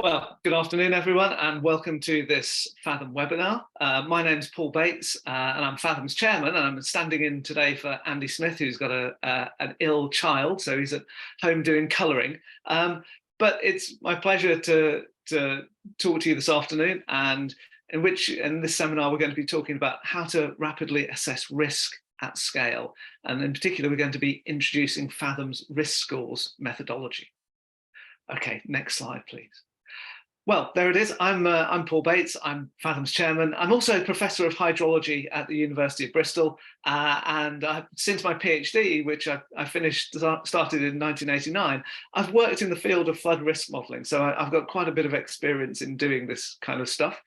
Well, good afternoon, everyone, and welcome to this Fathom webinar. My name's Paul Bates, and I'm Fathom's chairman, and I'm standing in today for Andy Smith, who's got an ill child, so he's at home doing colouring. But it's my pleasure to talk to you this afternoon, and in this seminar we're going to be talking about how to rapidly assess risk at scale, and in particular we're going to be introducing Fathom's risk scores methodology. Okay, next slide, please. Well, there it is. I'm Paul Bates. I'm Fathom's chairman. I'm also professor of hydrology at the University of Bristol, and since my PhD, which I started in 1989, I've worked in the field of flood risk modelling. So I've got quite a bit of experience in doing this kind of stuff.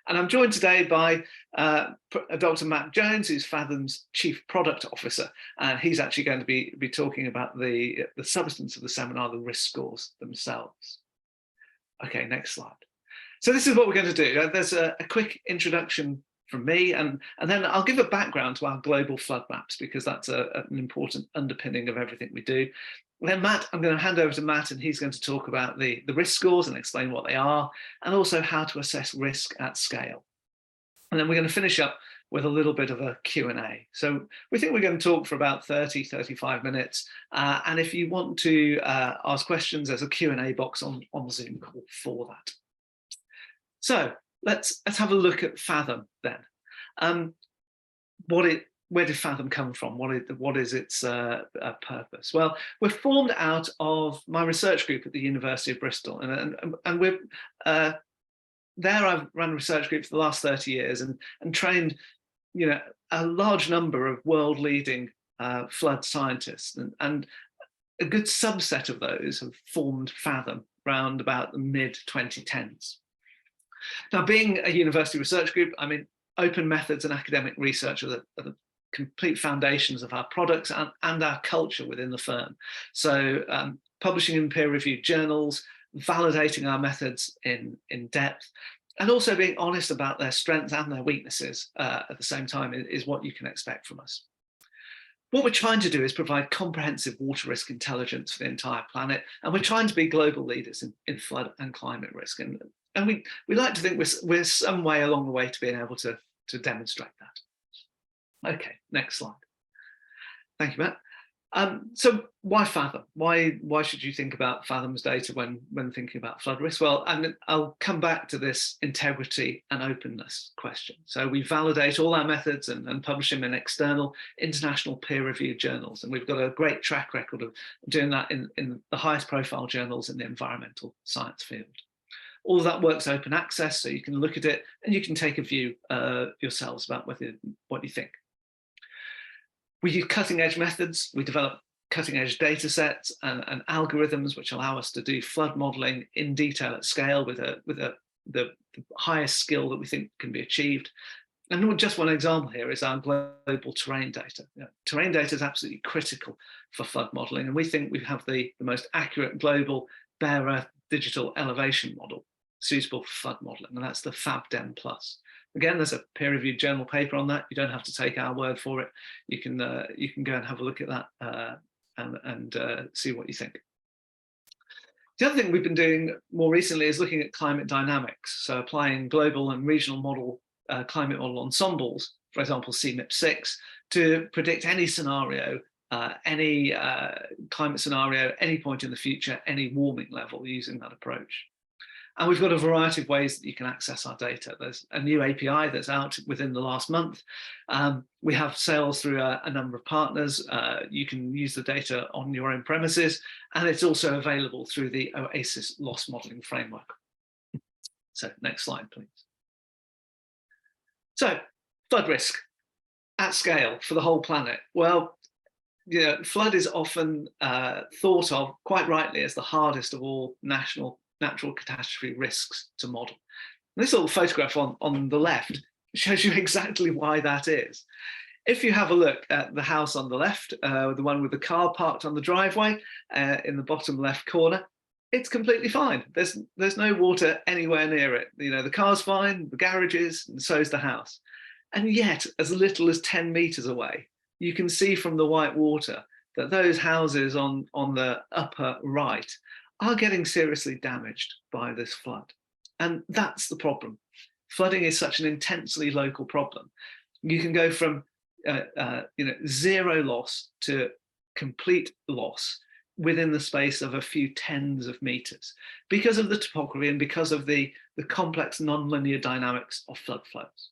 And I'm joined today by Dr. Matt Jones, who's Fathom's Chief Product Officer, and he's actually going to be talking about the substance of the seminar, the risk scores themselves. Okay, next slide. So this is what we're going to do. There's a quick introduction from me, and then I'll give a background to our global flood maps, because that's an important underpinning of everything we do. Then I'm going to hand over to Matt, and he's going to talk about the risk scores and explain what they are, and also how to assess risk at scale. And then we're going to finish up with a little bit of a Q&A. So we think we're going to talk for about 30-35 minutes. And if you want to ask questions, there's a Q&A box on the Zoom call for that. So let's have a look at Fathom then. Where did Fathom come from? What is its purpose? Well, we're formed out of my research group at the University of Bristol, and we're there. I've run a research group for the last 30 years and trained, a large number of world-leading flood scientists, and a good subset of those have formed Fathom around about the mid-2010s. Now, being a university research group, I mean, open methods and academic research are the complete foundations of our products and our culture within the firm. So publishing in peer-reviewed journals, validating our methods in depth, and also being honest about their strengths and their weaknesses at the same time is what you can expect from us. What we're trying to do is provide comprehensive water risk intelligence for the entire planet, and we're trying to be global leaders in flood and climate risk. And we like to think we're some way along the way to being able to demonstrate that. Okay, next slide. Thank you, Matt. So why Fathom? Why should you think about Fathom's data when thinking about flood risk? Well, I'll come back to this integrity and openness question. So we validate all our methods and publish them in external international peer-reviewed journals. And we've got a great track record of doing that in the highest profile journals in the environmental science field. All of that work's open access, so you can look at it and you can take a view yourselves about what you think. We use cutting-edge methods. We develop cutting-edge data sets and algorithms which allow us to do flood modelling in detail at scale with the highest skill that we think can be achieved. And just one example here is our global terrain data. Terrain data is absolutely critical for flood modelling, and we think we have the most accurate global bare earth digital elevation model suitable for flood modelling, and that's the FabDem Plus. Again, there's a peer-reviewed journal paper on that. You don't have to take our word for it. You can go and have a look at that and see what you think. The other thing we've been doing more recently is looking at climate dynamics. So applying global and regional climate model ensembles, for example, CMIP6, to predict any scenario, any climate scenario, any point in the future, any warming level using that approach. And we've got a variety of ways that you can access our data. There's a new API that's out within the last month. We have sales through a number of partners. You can use the data on your own premises, and it's also available through the OASIS loss modeling framework. So next slide, please. So flood risk at scale for the whole planet. Well, flood is often thought of, quite rightly, as the hardest of all natural catastrophe risks to model. And this little photograph on the left shows you exactly why that is. If you have a look at the house on the left, the one with the car parked on the driveway in the bottom left corner, it's completely fine. There's no water anywhere near it. The car's fine, the garage is, and so is the house. And yet, as little as 10 meters away, you can see from the white water that those houses on the upper right are getting seriously damaged by this flood. And that's the problem. Flooding is such an intensely local problem. You can go from zero loss to complete loss within the space of a few tens of meters because of the topography and because of the complex nonlinear dynamics of flood flows.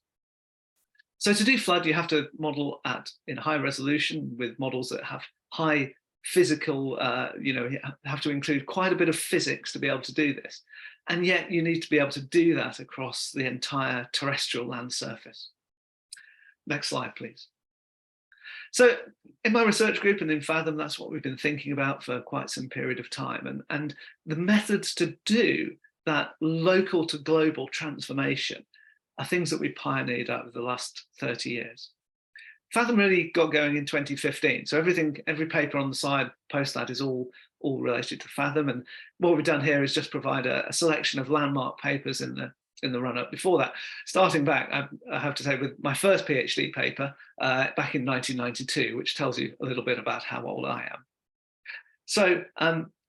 So to do flood, you have to model in high resolution with models that have high physical, you have to include quite a bit of physics to be able to do this. And yet you need to be able to do that across the entire terrestrial land surface. Next slide, please. So in my research group and in Fathom, that's what we've been thinking about for quite some period of time. And the methods to do that local to global transformation are things that we pioneered over the last 30 years. Fathom really got going in 2015. So every paper on the side post that is all related to Fathom. And what we've done here is just provide a selection of landmark papers in the run-up. Before that, starting back, I have to say, with my first PhD paper back in 1992, which tells you a little bit about how old I am. So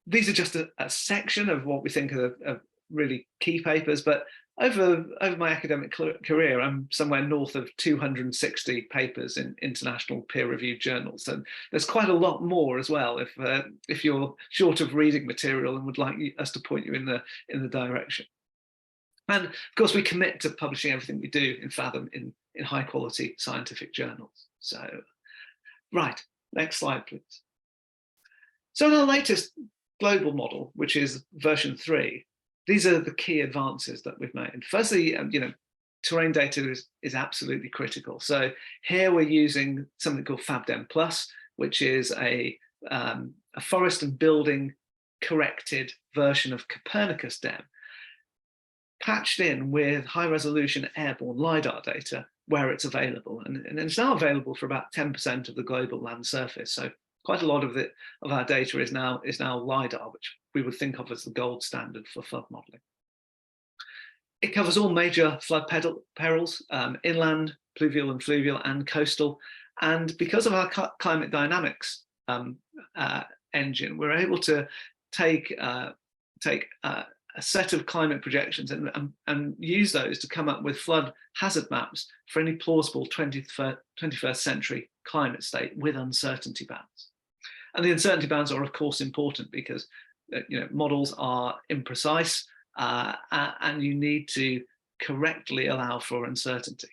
these are just a section of what we think are really key papers, but over my academic career, I'm somewhere north of 260 papers in international peer-reviewed journals, and there's quite a lot more as well if you're short of reading material and would like us to point you in the direction. And of course, we commit to publishing everything we do in Fathom in high quality scientific journals. So, right, next slide, please. So in our latest global model, which is version 3, these are the key advances that we've made. Firstly, terrain data is absolutely critical. So here we're using something called FabDem Plus, which is a forest and building corrected version of Copernicus DEM, patched in with high resolution airborne LiDAR data where it's available. And it's now available for about 10% of the global land surface. So quite a lot of our data is now LiDAR, which we would think of as the gold standard for flood modeling. It covers all major flood perils, inland, pluvial and fluvial, and coastal. And because of our climate dynamics engine, we're able to take a set of climate projections and use those to come up with flood hazard maps for any plausible 21st century climate state with uncertainty bounds. And the uncertainty bounds are, of course, important because models are imprecise and you need to correctly allow for uncertainty.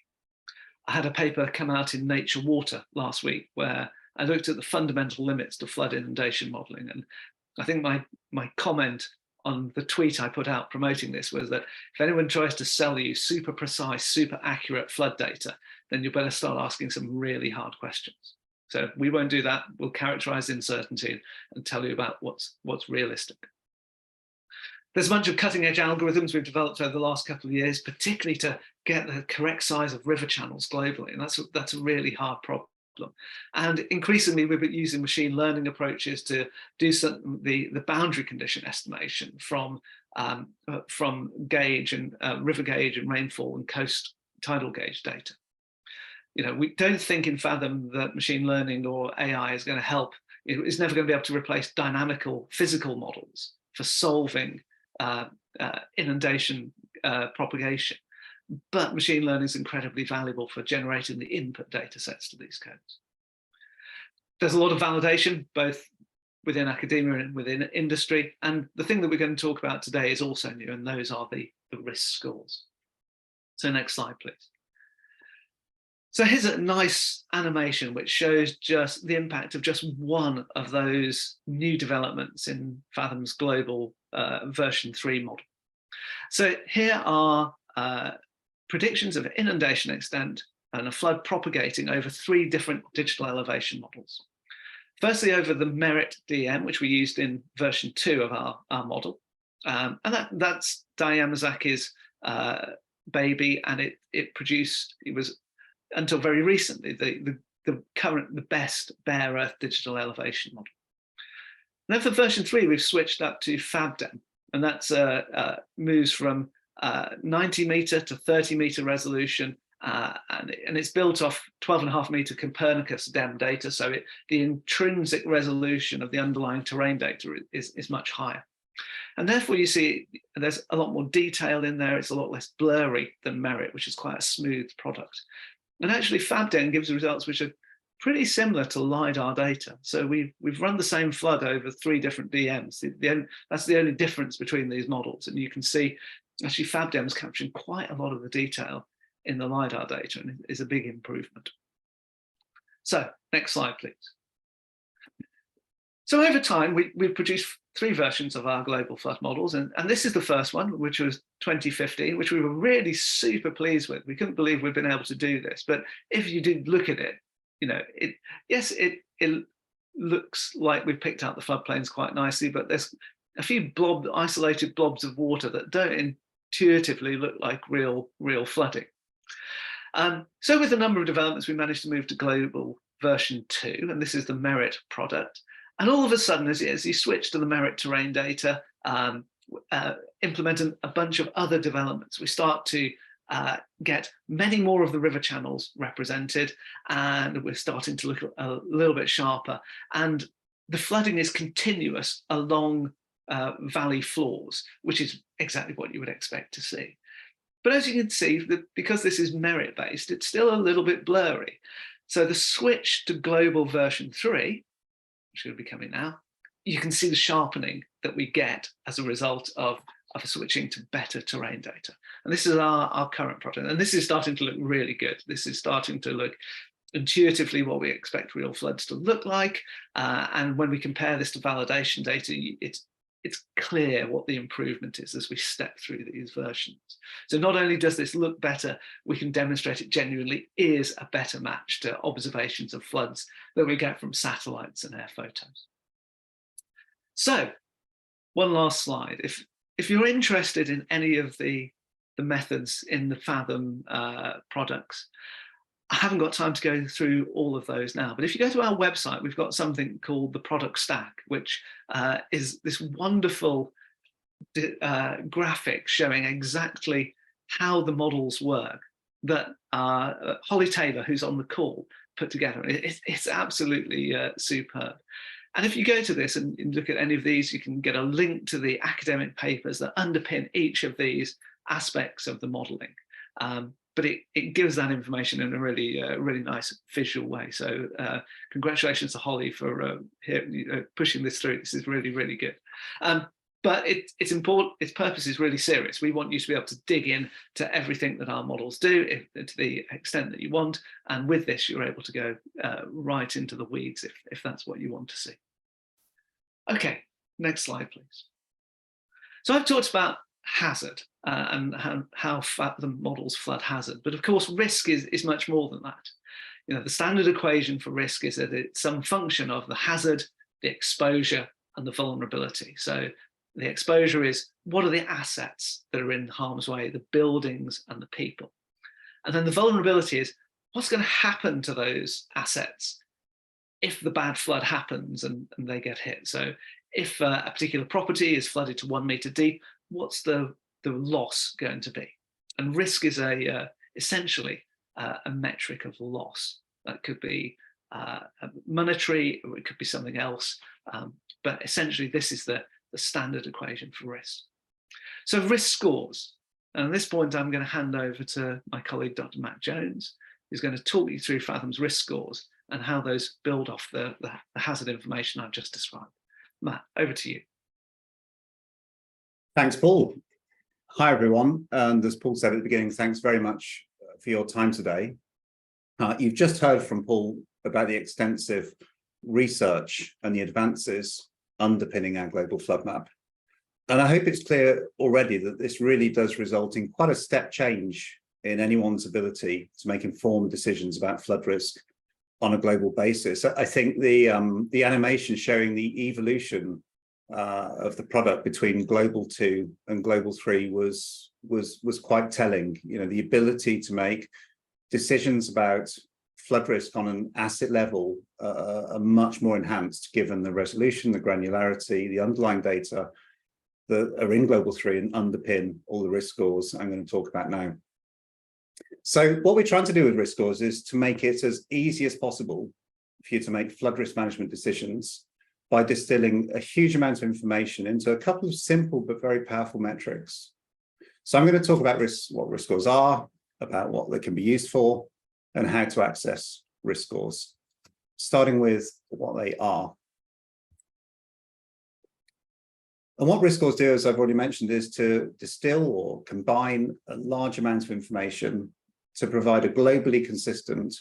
I had a paper come out in Nature Water last week where I looked at the fundamental limits to flood inundation modeling. And I think my comment on the tweet I put out promoting this was that if anyone tries to sell you super precise, super accurate flood data, then you better start asking some really hard questions. So we won't do that. We'll characterize uncertainty and tell you about what's realistic. There's a bunch of cutting edge algorithms we've developed over the last couple of years, particularly to get the correct size of river channels globally. And that's a really hard problem. And increasingly, we've been using machine learning approaches to do the boundary condition estimation from gauge and river gauge and rainfall and coast tidal gauge data. We don't think in Fathom that machine learning or AI is going to help. It's never going to be able to replace dynamical physical models for solving inundation propagation. But machine learning is incredibly valuable for generating the input data sets to these codes. There's a lot of validation, both within academia and within industry. And the thing that we're going to talk about today is also new, and those are the risk scores. So next slide, please. So here's a nice animation which shows just the impact of just one of those new developments in Fathom's global version 3 model. So here are predictions of inundation extent and a flood propagating over 3 different digital elevation models. Firstly, over the Merit DM, which we used in version 2 of our model. And that's Diane Yamazaki's baby, and it was until very recently the best bare earth digital elevation model. Now for version 3, we've switched up to FabDem, and that's moves from 90 meter to 30 meter resolution, and it's built off 12.5 meter Copernicus DEM data, so the intrinsic resolution of the underlying terrain data is much higher. And therefore you see there's a lot more detail in there. It's a lot less blurry than Merit, which is quite a smooth product. And actually Fathom gives results which are pretty similar to LiDAR data. So we've run the same flood over 3 different DMs. That's the only difference between these models. And you can see actually Fathom is capturing quite a lot of the detail in the LiDAR data, and is a big improvement. So next slide, please. So over time, we've produced 3 versions of our global flood models, and this is the first one, which was 2015, which we were really super pleased with. We couldn't believe we'd been able to do this, but if you did look at it, you know, it looks like we've picked out the floodplains quite nicely, but there's a few isolated blobs of water that don't intuitively look like real flooding. So with a number of developments, we managed to move to global version 2, and this is the Merit product. And all of a sudden, as you switch to the Merit terrain data, implement a bunch of other developments, we start to get many more of the river channels represented, and we're starting to look a little bit sharper. And the flooding is continuous along valley floors, which is exactly what you would expect to see. But as you can see, because this is Merit based, it's still a little bit blurry. So the switch to global version 3, which will be coming now, you can see the sharpening that we get as a result of switching to better terrain data. And this is our current product. And this is starting to look really good. This is starting to look intuitively what we expect real floods to look like. And when we compare this to validation data, it's clear what the improvement is as we step through these versions. So not only does this look better, we can demonstrate it genuinely is a better match to observations of floods that we get from satellites and air photos. So one last slide. If you're interested in any of the methods in the Fathom products, I haven't got time to go through all of those now, but if you go to our website, we've got something called the product stack, which is this wonderful graphic showing exactly how the models work that Holly Taylor, who's on the call, put together. It's absolutely superb. And if you go to this and look at any of these, you can get a link to the academic papers that underpin each of these aspects of the modeling. But it gives that information in a really nice visual way. So congratulations to Holly for pushing this through. This is really good. But it's important. Its purpose is really serious. We want you to be able to dig in to everything that our models do, to the extent that you want. And with this, you're able to go right into the weeds if that's what you want to see. Okay, next slide, please. So I've talked about hazard and how the models flood hazard, but of course risk is much more than that. You know, the standard equation for risk is that it's some function of the hazard, the exposure, and the vulnerability. So the exposure is what are the assets that are in harm's way, the buildings and the people. And then the vulnerability is what's going to happen to those assets if the bad flood happens and they get hit. So if a particular property is flooded to 1 meter deep, what's the loss going to be? And risk is essentially a metric of loss. That could be monetary, or it could be something else. But essentially, this is the standard equation for risk. So risk scores. And at this point, I'm going to hand over to my colleague, Dr. Matt Jones, who's going to talk you through Fathom's risk scores and how those build off the hazard information I've just described. Matt, over to you. Thanks, Paul. Hi, everyone. And as Paul said at the beginning, thanks very much for your time today. You've just heard from Paul about the extensive research and the advances underpinning our global flood map. And I hope it's clear already that this really does result in quite a step change in anyone's ability to make informed decisions about flood risk on a global basis. I think the animation showing the evolution of the product between global 2 and global 3 was quite telling. You know, the ability to make decisions about flood risk on an asset level are much more enhanced given the resolution, the granularity, the underlying data that are in global 3 and underpin all the risk scores I'm going to talk about now. So what we're trying to do with risk scores is to make it as easy as possible for you to make flood risk management decisions by distilling a huge amount of information into a couple of simple but very powerful metrics. So I'm going to talk about risks, what risk scores are, about what they can be used for, and how to access risk scores, starting with what they are. And what risk scores do, as I've already mentioned, is to distill or combine a large amount of information to provide a globally consistent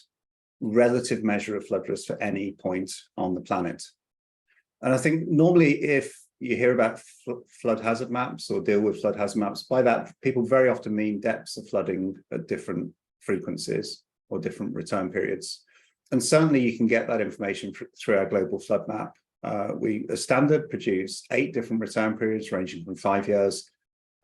relative measure of flood risk for any point on the planet. And I think normally if you hear about flood hazard maps or deal with flood hazard maps, by that people very often mean depths of flooding at different frequencies or different return periods. And certainly you can get that information through our global flood map. We, as standard, produce 8 different return periods ranging from 5 years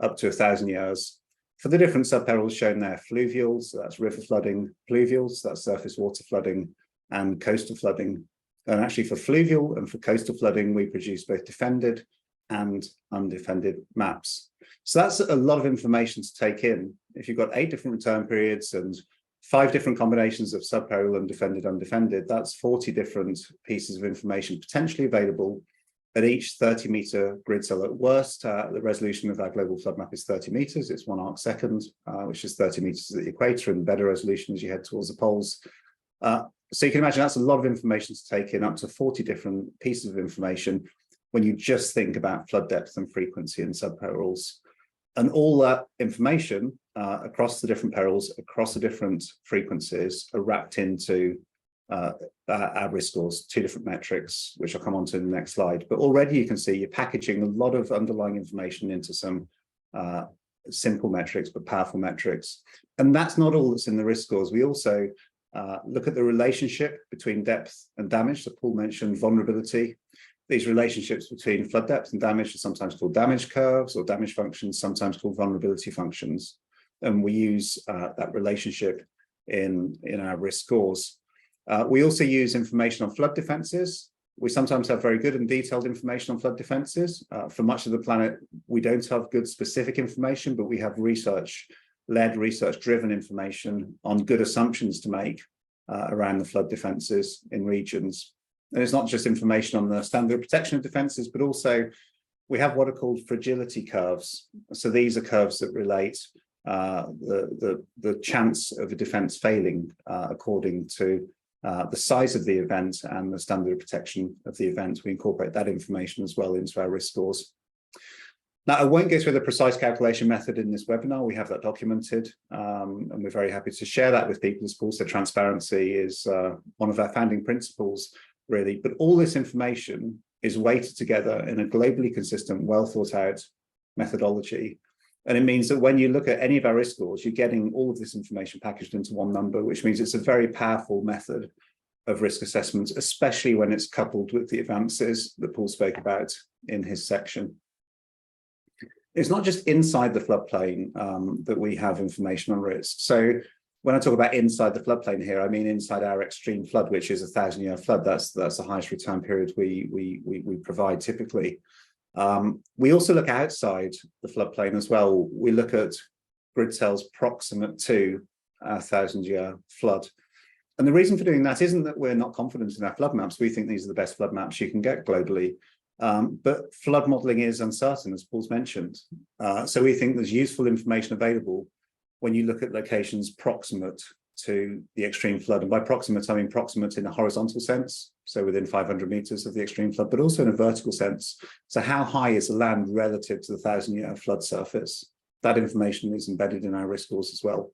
up to 1,000 years. For the different subperils shown there, fluvials, so that's river flooding, pluvials, that's surface water flooding, and coastal flooding. And actually for fluvial and for coastal flooding, we produce both defended and undefended maps. So that's a lot of information to take in. If you've got 8 different return periods and 5 different combinations of subperil and defended, undefended, that's 40 different pieces of information potentially available at each 30-meter grid cell. At worst, the resolution of our global flood map is 30 meters. It's 1 arc second, which is 30 meters at the equator, and better resolution as you head towards the poles. So you can imagine that's a lot of information to take in, up to 40 different pieces of information when you just think about flood depth and frequency and subperils. And all that information across the different perils, across the different frequencies, are wrapped into our risk scores, 2 different metrics, which I'll come on to in the next slide. But already you can see you're packaging a lot of underlying information into some simple metrics, but powerful metrics. And that's not all that's in the risk scores. We also look at the relationship between depth and damage. So Paul mentioned vulnerability. These relationships between flood depth and damage are sometimes called damage curves or damage functions, sometimes called vulnerability functions. And we use that relationship in our risk scores. We also use information on flood defenses. We sometimes have very good and detailed information on flood defenses. For much of the planet, we don't have good specific information, but we have research-led, research-driven information on good assumptions to make around the flood defenses in regions. And it's not just information on the standard protection of defenses, but also we have what are called fragility curves. So these are curves that relate the chance of a defense failing according to the size of the event and the standard of protection of the event. We incorporate that information as well into our risk scores. Now, I won't go through the precise calculation method in this webinar. We have that documented, and we're very happy to share that with people. As Paul said, transparency is one of our founding principles, really. But all this information is weighted together in a globally consistent, well thought out methodology. And it means that when you look at any of our risk scores, you're getting all of this information packaged into one number, which means it's a very powerful method of risk assessment, especially when it's coupled with the advances that Paul spoke about in his section. It's not just inside the floodplain that we have information on risk. So when I talk about inside the floodplain here, I mean inside our extreme flood, which is a 1,000-year flood. That's the highest return period we provide typically. We also look outside the floodplain as well. We look at grid cells proximate to our 1,000-year flood. And the reason for doing that isn't that we're not confident in our flood maps. We think these are the best flood maps you can get globally. But flood modeling is uncertain, as Paul's mentioned. So we think there's useful information available when you look at locations proximate to the extreme flood. And by proximate, I mean proximate in a horizontal sense, so within 500 meters of the extreme flood, but also in a vertical sense. So how high is the land relative to the 1,000-year flood surface? That information is embedded in our risk scores as well.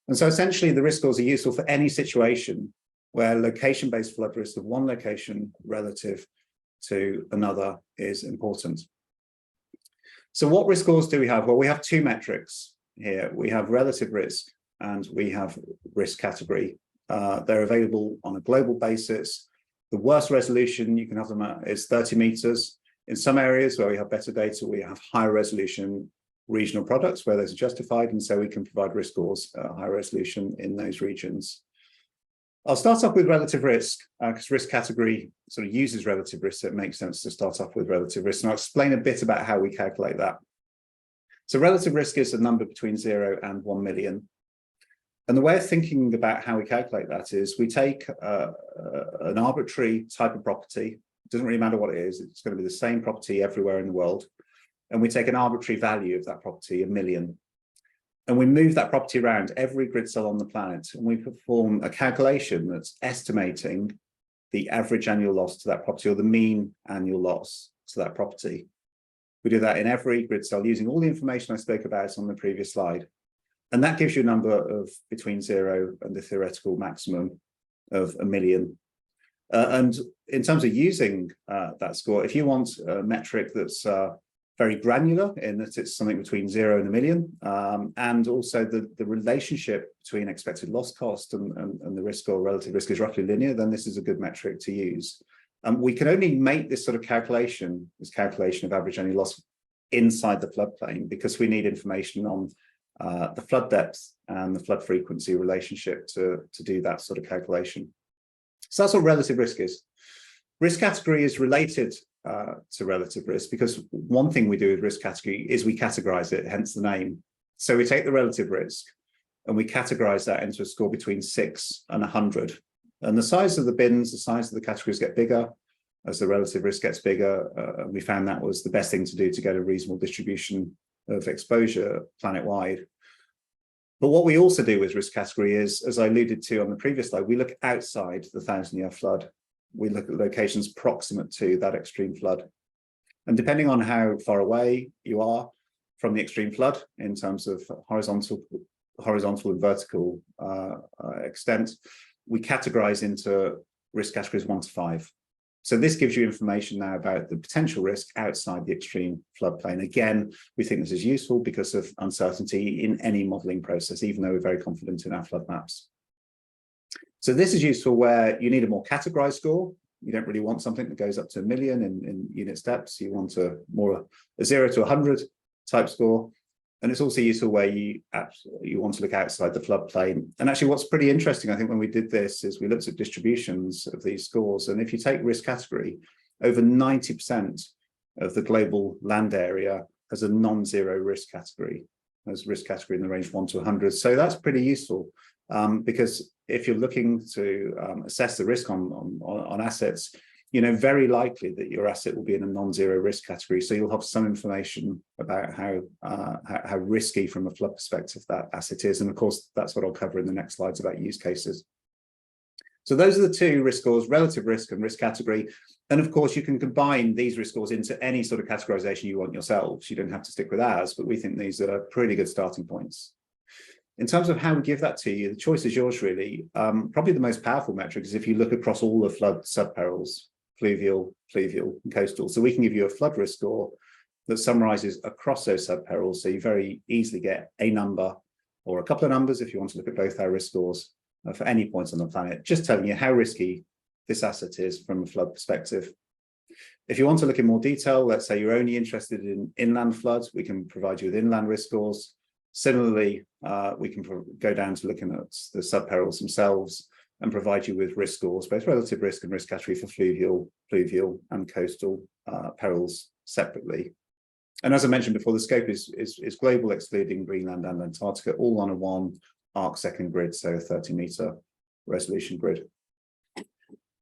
And so essentially the risk scores are useful for any situation where location-based flood risk of one location relative to another is important. So what risk scores do we have? Well, we have 2 metrics here. We have relative risk and we have risk category. They're available on a global basis. The worst resolution you can have them at is 30 meters. In some areas where we have better data, we have higher resolution regional products where those are justified, and so we can provide risk scores at higher resolution in those regions. I'll start off with relative risk because risk category sort of uses relative risk, so it makes sense to start off with relative risk. And I'll explain a bit about how we calculate that. So relative risk is a number between 0 and 1 million. And the way of thinking about how we calculate that is we take an arbitrary type of property, It doesn't really matter what it is. It's going to be the same property everywhere in the world. And we take an arbitrary value of that property, 1 million. And we move that property around every grid cell on the planet. And we perform a calculation that's estimating the average annual loss to that property, or the mean annual loss to that property. We do that in every grid cell using all the information I spoke about on the previous slide. And that gives you a number of between 0 and the theoretical maximum of 1 million. And in terms of using that score, if you want a metric that's very granular in that it's something between 0 and 1 million, and also the relationship between expected loss cost and the risk or relative risk is roughly linear, then this is a good metric to use. We can only make this sort of calculation, this calculation of average annual loss, inside the floodplain, because we need information on the flood depth and the flood frequency relationship to do that sort of calculation. So that's what relative risk is. Risk category is related to relative risk, because one thing we do with risk category is we categorize it, hence the name. So we take the relative risk and we categorize that into a score between 6 and 100. And the size of the bins, the size of the categories get bigger as the relative risk gets bigger. We found that was the best thing to do to get a reasonable distribution of exposure planet-wide. But what we also do with risk category is, as I alluded to on the previous slide, we look outside the 1,000-year flood. We look at locations proximate to that extreme flood. And depending on how far away you are from the extreme flood in terms of horizontal and vertical extent, we categorize into risk categories 1 to 5. So this gives you information now about the potential risk outside the extreme floodplain. Again, we think this is useful because of uncertainty in any modeling process, even though we're very confident in our flood maps. So this is useful where you need a more categorized score. You don't really want something that goes up to 1 million in unit steps. You want a 0 to 100 type score. And it's also useful where you want to look outside the floodplain. And actually what's pretty interesting, I think, when we did this is we looked at distributions of these scores. And if you take risk category, over 90% of the global land area has a non-zero risk category, as risk category in the range 1 to 100. So that's pretty useful because if you're looking to assess the risk on assets, you know, very likely that your asset will be in a non-zero risk category. So you'll have some information about how risky from a flood perspective that asset is. And of course, that's what I'll cover in the next slides about use cases. So those are the two risk scores, relative risk and risk category. And of course, you can combine these risk scores into any sort of categorization you want yourselves. You don't have to stick with ours, but we think these are pretty good starting points. In terms of how we give that to you, the choice is yours, really. Probably the most powerful metric is if you look across all the flood subperils, fluvial, and coastal. So we can give you a flood risk score that summarizes across those subperils. So you very easily get a number or a couple of numbers if you want to look at both our risk scores for any points on the planet, just telling you how risky this asset is from a flood perspective. If you want to look in more detail, let's say you're only interested in inland floods, we can provide you with inland risk scores. Similarly, we can go down to looking at the subperils themselves and provide you with risk scores, both relative risk and risk category for fluvial and coastal perils separately. And as I mentioned before, the scope is global, excluding Greenland and Antarctica, all on a 1 arc-second grid, so a 30-meter resolution grid.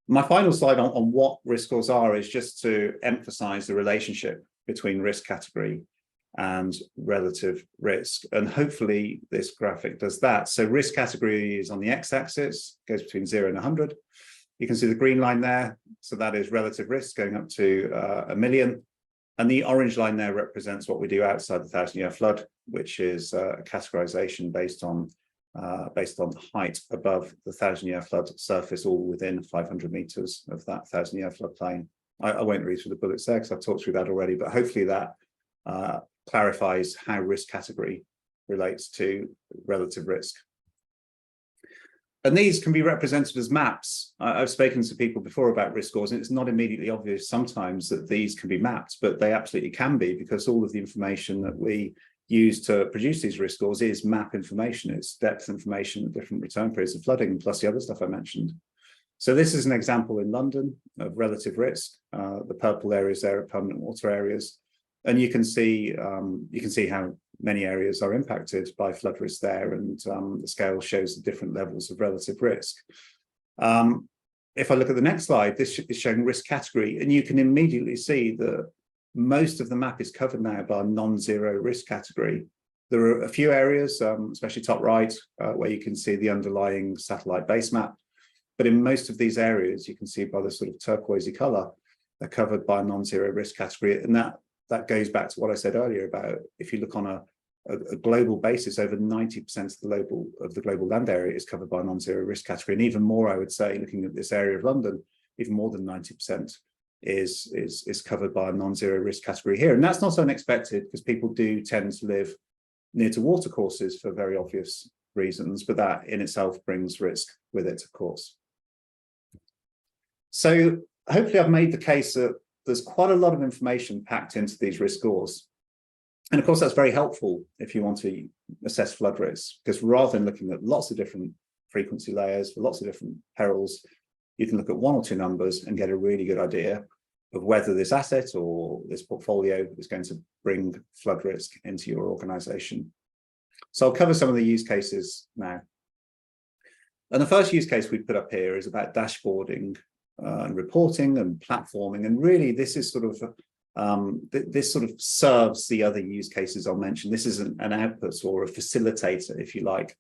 My final slide on what risk scores are is just to emphasize the relationship between risk category and relative risk. And hopefully this graphic does that. So risk category is on the x-axis, goes between 0 and 100. You can see the green line there. So that is relative risk going up to 1 million. And the orange line there represents what we do outside the 1,000-year flood, which is a categorization based on height above the 1,000-year flood surface, all within 500 meters of that 1,000-year floodplain. I won't read through the bullets there because I've talked through that already, but hopefully that clarifies how risk category relates to relative risk. And these can be represented as maps. I've spoken to people before about risk scores, and it's not immediately obvious sometimes that these can be mapped, but they absolutely can be, because all of the information that we use to produce these risk scores is map information. It's depth information at different return periods of flooding, plus the other stuff I mentioned. So this is an example in London of relative risk. The purple areas there are permanent water areas. And you can see how many areas are impacted by flood risk there, and the scale shows the different levels of relative risk. if I look at the next slide, this is showing risk category, and you can immediately see that most of the map is covered now by a non-zero risk category. There are a few areas, especially top right, where you can see the underlying satellite base map. But in most of these areas, you can see by the sort of turquoisey color, they're covered by a non-zero risk category. And that goes back to what I said earlier about if you look on a global basis, over 90% of the global land area is covered by a non-zero risk category. And even more, I would say, looking at this area of London, even more than 90% is covered by a non-zero risk category here. And that's not unexpected because people do tend to live near to watercourses for very obvious reasons, but that in itself brings risk with it, of course. So hopefully I've made the case that there's quite a lot of information packed into these risk scores. And of course, that's very helpful if you want to assess flood risk, because rather than looking at lots of different frequency layers for lots of different perils, you can look at one or two numbers and get a really good idea of whether this asset or this portfolio is going to bring flood risk into your organization. So I'll cover some of the use cases now. And the first use case we put up here is about dashboarding and reporting and platforming. And really, this is sort of this sort of serves the other use cases I'll mention. This is an output or a facilitator, if you like,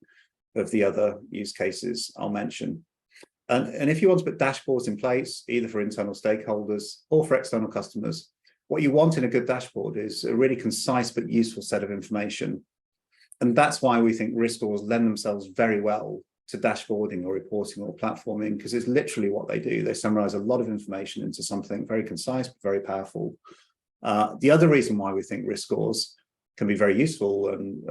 of the other use cases I'll mention. And if you want to put dashboards in place, either for internal stakeholders or for external customers, what you want in a good dashboard is a really concise but useful set of information. And that's why we think risk scores lend themselves very well to dashboarding or reporting or platforming, because it's literally what they do. They summarize a lot of information into something very concise, but very powerful. The other reason why we think risk scores can be very useful in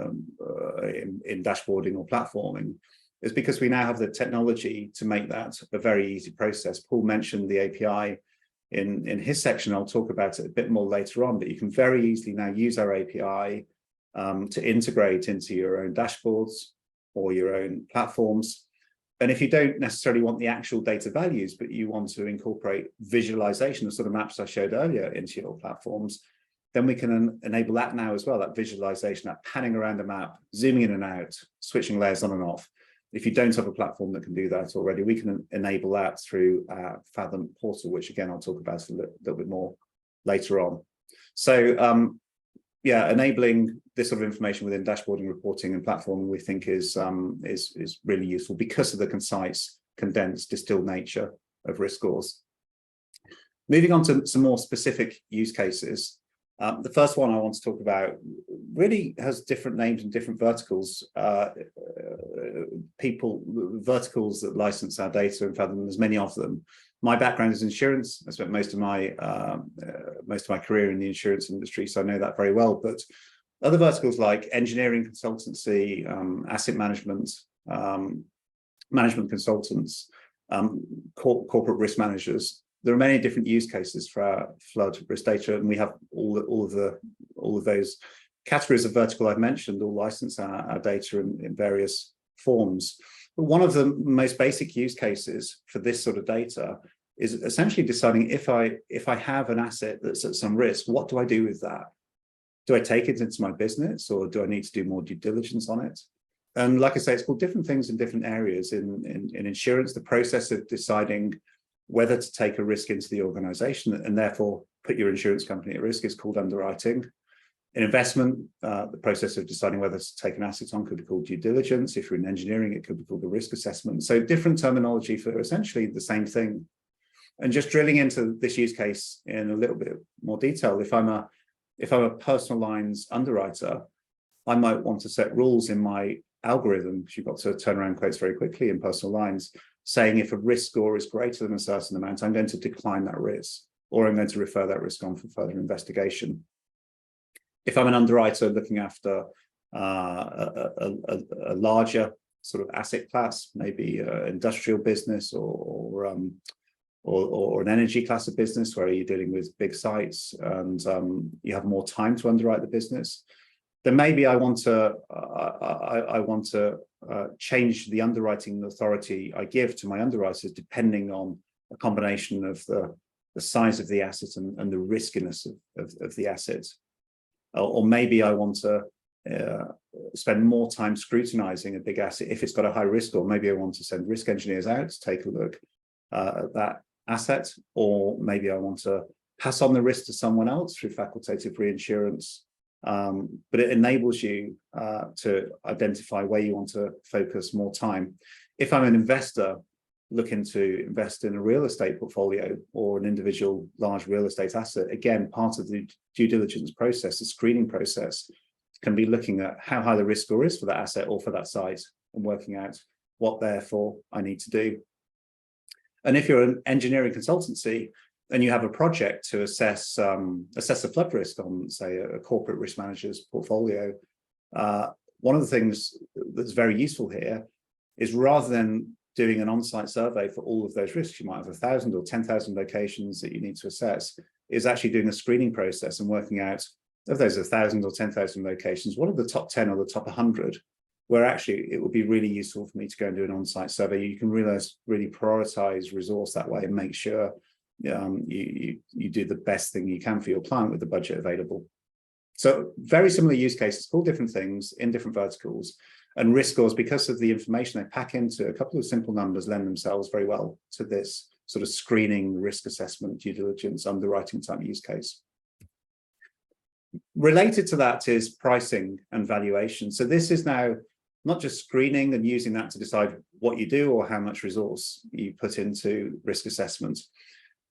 dashboarding or platforming is because we now have the technology to make that a very easy process. Paul mentioned the API in his section. I'll talk about it a bit more later on, but you can very easily now use our API to integrate into your own dashboards or your own platforms. And if you don't necessarily want the actual data values, but you want to incorporate visualization, the sort of maps I showed earlier, into your platforms, then we can enable that now as well, that visualization, that panning around the map, zooming in and out, switching layers on and off. If you don't have a platform that can do that already, we can enable that through our Fathom portal, which again, I'll talk about a little bit more later on. So yeah, enabling this sort of information within dashboarding, reporting and platforming, we think is really useful because of the concise, condensed, distilled nature of risk scores. Moving on to some more specific use cases. The first one I want to talk about really has different names and different verticals. Verticals that license our data in Fathom, there's many of them. My background is insurance. I spent most of my career in the insurance industry, so I know that very well. But other verticals like engineering consultancy, asset management, management consultants, corporate risk managers. There are many different use cases for our flood risk data, and we have all of those categories of vertical I've mentioned all license our data in various forms. But one of the most basic use cases for this sort of data is essentially deciding if I have an asset that's at some risk, what do I do with that? Do I take it into my business, or do I need to do more due diligence on it? And like I say, it's called different things in different areas. In insurance, the process of deciding whether to take a risk into the organization and therefore put your insurance company at risk is called underwriting. In investment, the process of deciding whether to take an asset on could be called due diligence. If you're in engineering, it could be called the risk assessment. So different terminology for essentially the same thing. And just drilling into this use case in a little bit more detail, if I'm a personal lines underwriter, I might want to set rules in my algorithm, because you've got to turn around quotes very quickly in personal lines, saying if a risk score is greater than a certain amount, I'm going to decline that risk, or I'm going to refer that risk on for further investigation. If I'm an underwriter looking after a larger sort of asset class, maybe industrial business or an energy class of business where you're dealing with big sites and you have more time to underwrite the business, then maybe I want to change the underwriting authority I give to my underwriters depending on a combination of the size of the asset and the riskiness of the asset. Or maybe I want to spend more time scrutinizing a big asset if it's got a high risk, or maybe I want to send risk engineers out to take a look that asset, or maybe I want to pass on the risk to someone else through facultative reinsurance. But it enables you to identify where you want to focus more time. If I'm an investor looking to invest in a real estate portfolio or an individual large real estate asset, again, part of the due diligence process, the screening process, can be looking at how high the risk score is for that asset or for that site and working out what therefore I need to do. And if you're an engineering consultancy and you have a project to assess the flood risk on, say, a corporate risk manager's portfolio, one of the things that's very useful here is, rather than doing an on-site survey for all of those risks, you might have 1,000 or 10,000 locations that you need to assess, is actually doing a screening process and working out, of those 1,000 or 10,000 locations, what are the top 10 or the top 100, where actually it would be really useful for me to go and do an on-site survey. You can really prioritize resource that way and make sure you do the best thing you can for your client with the budget available. So very similar use cases, all different things in different verticals. And risk scores, because of the information they pack into a couple of simple numbers, lend themselves very well to this sort of screening, risk assessment, due diligence, underwriting type use case. Related to that is pricing and valuation. So this is now not just screening and using that to decide what you do or how much resource you put into risk assessment,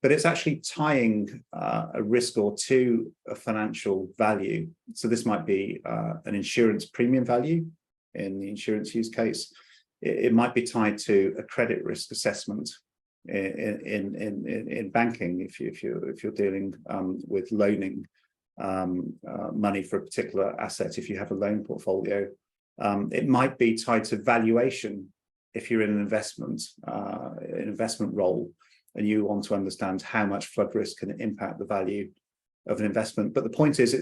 but it's actually tying a risk score to a financial value. So this might be an insurance premium value in the insurance use case. It might be tied to a credit risk assessment in banking if you're dealing with loaning money for a particular asset, if you have a loan portfolio. It might be tied to valuation if you're in an investment role and you want to understand how much flood risk can impact the value of an investment. But the point is,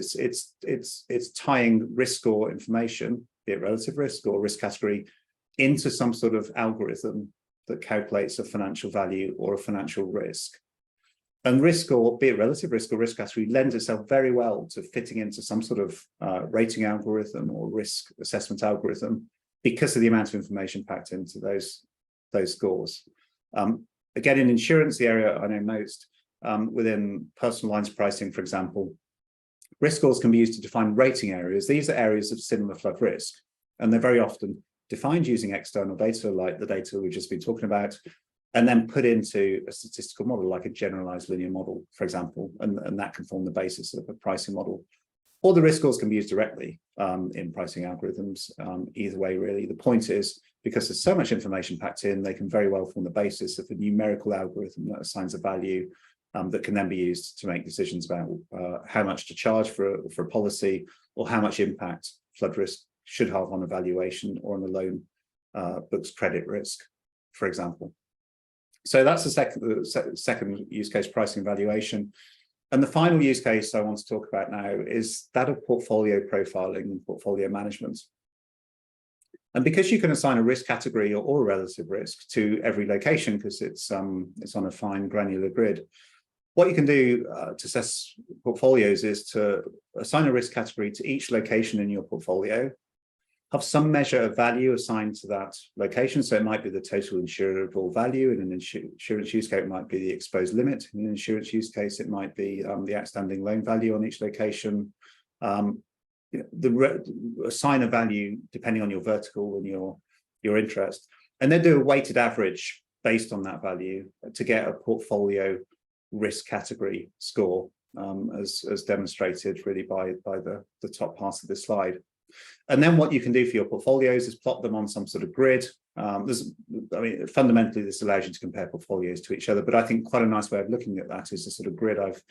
it's tying risk score information, be it relative risk or risk category, into some sort of algorithm that calculates a financial value or a financial risk. And risk score, be it relative risk or risk category, lends itself very well to fitting into some sort of rating algorithm or risk assessment algorithm because of the amount of information packed into those scores. Again, in insurance, the area I know most, within personal lines pricing, for example, risk scores can be used to define rating areas. These are areas of similar flood risk, and they're very often defined using external data, like the data we've just been talking about, and then put into a statistical model, like a generalized linear model, for example, and that can form the basis of a pricing model. Or the risk scores can be used directly in pricing algorithms, either way, really. The point is, because there's so much information packed in, they can very well form the basis of a numerical algorithm that assigns a value that can then be used to make decisions about how much to charge for a policy, or how much impact flood risk should have on a valuation or on the loan book's credit risk, for example. So that's the second use case, pricing and valuation. And the final use case I want to talk about now is that of portfolio profiling and portfolio management. And because you can assign a risk category or a relative risk to every location, because it's on a fine granular grid, what you can do to assess portfolios is to assign a risk category to each location in your portfolio, have some measure of value assigned to that location. So it might be the total insurable value. In an insurance use case, it might be the exposed limit. In an insurance use case, it might be the outstanding loan value on each location. Assign a value depending on your vertical and your interest, and then do a weighted average based on that value to get a portfolio risk category score, as demonstrated really by the top part of this slide. And then what you can do for your portfolios is plot them on some sort of grid. Fundamentally, this allows you to compare portfolios to each other, but I think quite a nice way of looking at that is the sort of grid I've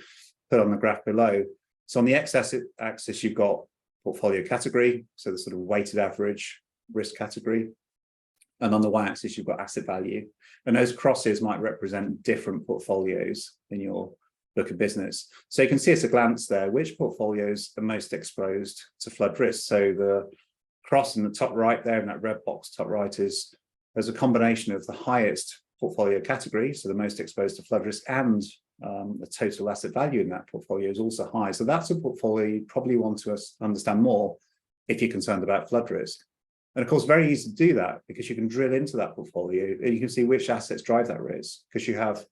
put on the graph below. So on the x-axis, you've got portfolio category, so the sort of weighted average risk category. And on the y-axis, you've got asset value. And those crosses might represent different portfolios in your book of business. So you can see at a glance there which portfolios are most exposed to flood risk. So the cross in the top right there, in that red box top right, there's a combination of the highest portfolio category, so the most exposed to flood risk, and the total asset value in that portfolio is also high. So that's a portfolio you probably want to understand more if you're concerned about flood risk. And of course, very easy to do that because you can drill into that portfolio and you can see which assets drive that risk because you have